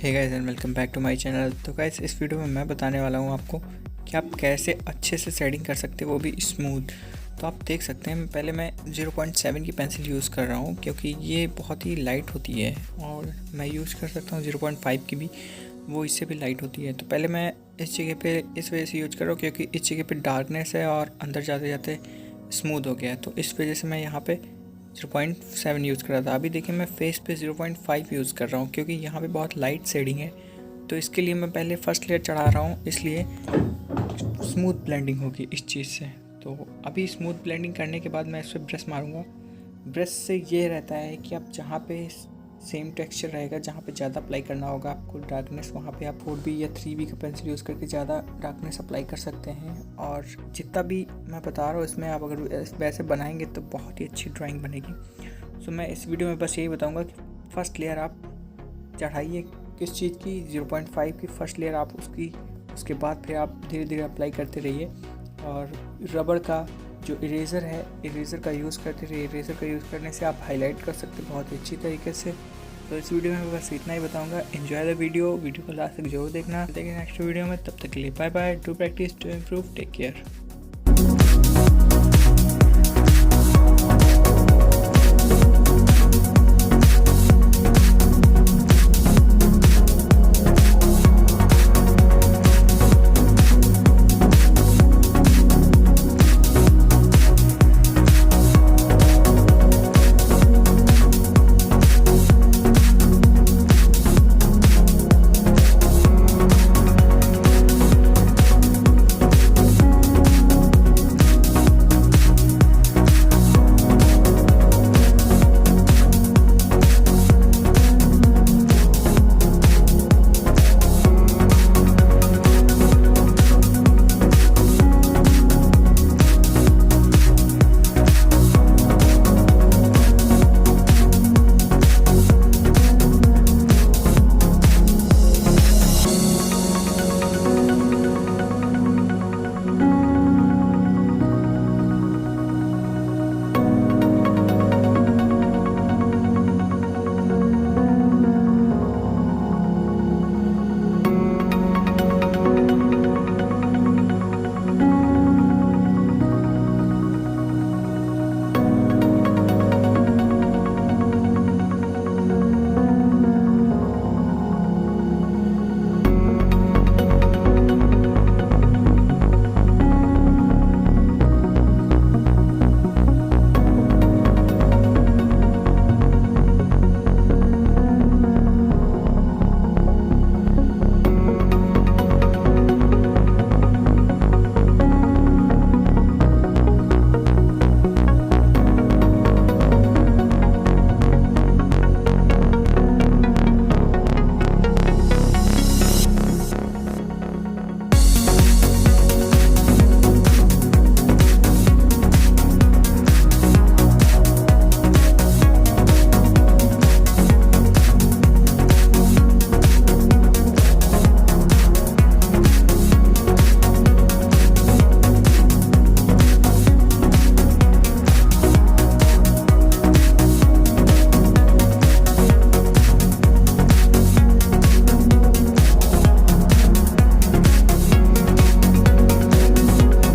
Hey guys and welcome back to my channel. तो guys इस video में मैं बताने वाला हूँ आपको कि आप कैसे अच्छे से शेडिंग कर सकते हो, वो भी स्मूथ। तो आप देख सकते हैं पहले मैं 0.7 की पेंसिल यूज़ कर रहा हूँ क्योंकि ये बहुत ही लाइट होती है, और मैं यूज़ कर सकता हूँ 0.5 की भी, वो इससे भी लाइट होती है। तो पहले मैं इस जगह पे इस वजह से यूज कर रहा हूँ क्योंकि इस जगह पे डार्कनेस है और अंदर जाते जाते स्मूथ हो गया है, तो इस वजह से मैं यहाँ पे 0.7 यूज़ कर रहा था। अभी देखिए मैं फेस पे 0.5 यूज़ कर रहा हूँ क्योंकि यहाँ पे बहुत लाइट शेडिंग है। तो इसके लिए मैं पहले फर्स्ट लेयर चढ़ा रहा हूँ, इसलिए स्मूथ ब्लेंडिंग होगी इस चीज़ से। तो अभी स्मूथ ब्लेंडिंग करने के बाद मैं इस पर ब्रश मारूँगा। ब्रश से ये रहता है कि आप जहाँ पे सेम टेक्सचर रहेगा, जहाँ पे ज़्यादा अप्लाई करना होगा आपको डार्कनेस, वहाँ पे आप 4B या 3B का पेंसिल यूज़ करके ज़्यादा डार्कनेस अप्लाई कर सकते हैं। और जितना भी मैं बता रहा हूँ इसमें आप अगर वैसे बनाएंगे तो बहुत ही अच्छी ड्राइंग बनेगी। सो मैं इस वीडियो में बस यही बताऊँगा कि फर्स्ट लेयर आप चढ़ाइए किस चीज़ की, 0.5 की फर्स्ट लेयर आप उसके बाद फिर आप धीरे धीरे अप्लाई करते रहिए। और रबड़ का जो इरेज़र है, इरेज़र का यूज़ करते रहिए। इरेज़र का यूज़ करने से आप हाईलाइट कर सकते हैं बहुत ही अच्छी तरीके से। तो इस वीडियो में बस इतना ही बताऊंगा। एंजॉय द वीडियो को लास्ट तक जरूर देखना। देखिए नेक्स्ट वीडियो में, तब तक के लिए bye bye. To practice to improve, take care.